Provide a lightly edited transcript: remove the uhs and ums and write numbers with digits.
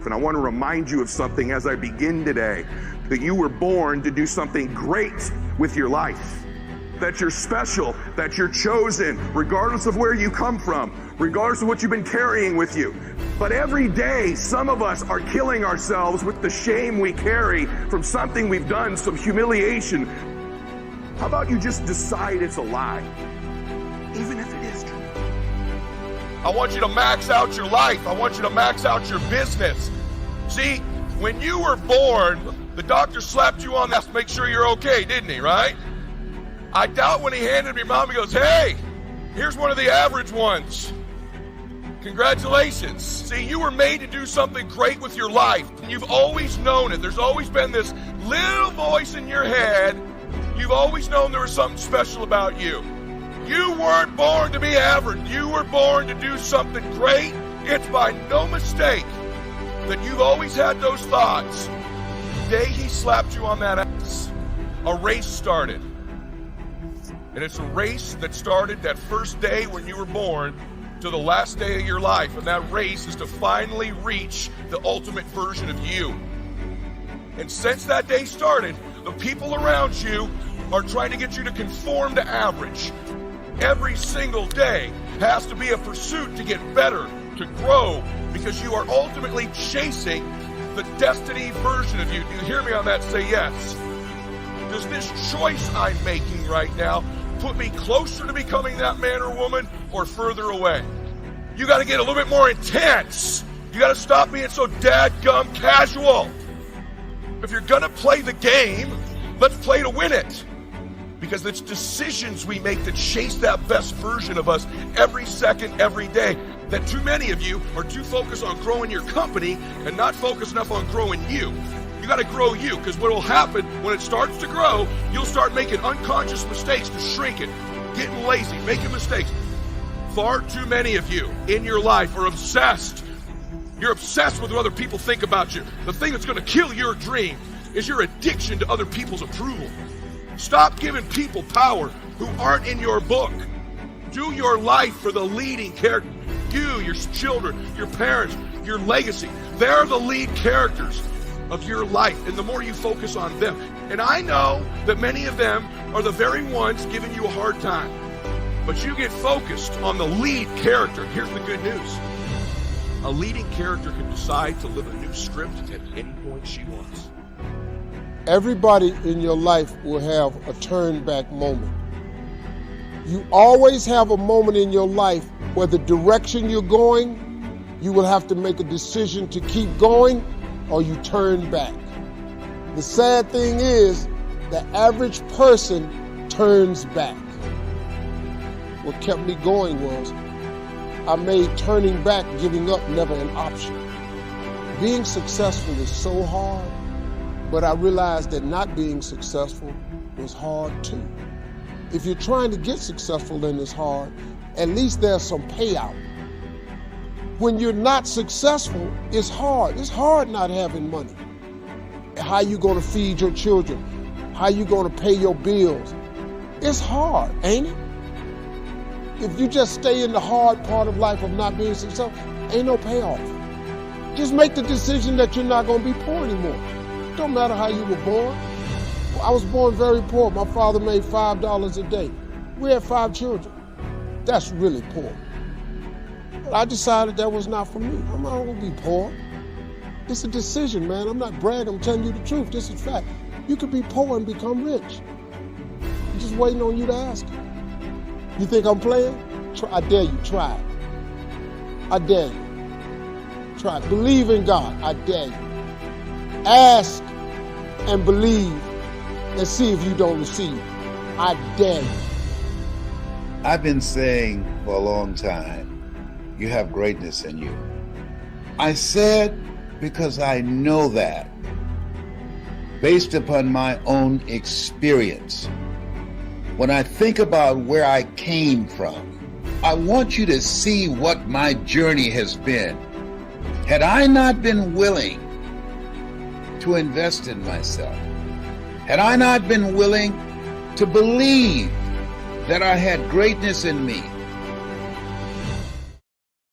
And I want to remind you of something as I begin today, that you were born to do something great with your life. That you're special, that you're chosen, regardless of where you come from, regardless of what you've been carrying with you. But every day, some of us are killing ourselves with the shame we carry from something we've done, some humiliation. How about you just decide it's a lie, even if it is true? I want you to max out your life. I want you to max out your business. See, when you were born, the doctor slapped you on that to make sure you're okay, didn't he, right? I doubt when he handed me mom, he goes, hey, here's one of the average ones. Congratulations. See, you were made to do something great with your life. You've always known it. There's always been this little voice in your head. You've always known there was something special about you. You weren't born to be average. You were born to do something great. It's by no mistake that you've always had those thoughts. The day he slapped you on that ass, a race started. And it's a race that started that first day when you were born to the last day of your life. And that race is to finally reach the ultimate version of you. And since that day started, the people around you are trying to get you to conform to average. Every single day has to be a pursuit to get better, to grow, because you are ultimately chasing the destiny version of you. Do you hear me on that? Say yes. Does this choice I'm making right now put me closer to becoming that man or woman or further away? You got to get a little bit more intense. You got to stop being so dadgum casual. If you're going to play the game, let's play to win it. Because it's decisions we make to chase that best version of us every second, every day. That too many of you are too focused on growing your company and not focused enough on growing you. You got to grow you, because what will happen when it starts to grow, you'll start making unconscious mistakes to shrink it, getting lazy, making mistakes. Far too many of you in your life are obsessed. You're obsessed with what other people think about you. The thing that's going to kill your dream is your addiction to other people's approval. Stop giving people power who aren't in your book. Do your life for the leading character. You, your children, your parents, your legacy. They're the lead characters of your life, and the more you focus on them. And I know that many of them are the very ones giving you a hard time. But you get focused on the lead character. Here's the good news. A leading character can decide to live a new script at any point she wants. Everybody in your life will have a turn back moment. You always have a moment in your life where the direction you're going, you will have to make a decision to keep going or you turn back. The sad thing is, the average person turns back. What kept me going was, I made turning back, giving up, never an option. Being successful is so hard, but I realized that not being successful was hard too. If you're trying to get successful and it's hard, at least there's some payout. When you're not successful, it's hard. It's hard not having money. How you gonna feed your children? How you gonna pay your bills? It's hard, ain't it? If you just stay in the hard part of life of not being successful, ain't no payoff. Just make the decision that you're not gonna be poor anymore. Don't matter how you were born. I was born very poor. My father made $5 a day. We had 5 children. That's really poor. But I decided that was not for me. I'm not gonna be poor. It's a decision, man. I'm not bragging, I'm telling you the truth. This is fact. You could be poor and become rich. I'm just waiting on you to ask it. You think I'm playing? I dare you, try it. I dare you. Try it. Believe in God, I dare you. Ask and believe and see if you don't receive. I dare you. I've been saying for a long time, you have greatness in you. I said because I know that, based upon my own experience. When I think about where I came from, I want you to see what my journey has been. Had I not been willing to invest in myself, had I not been willing to believe that I had greatness in me,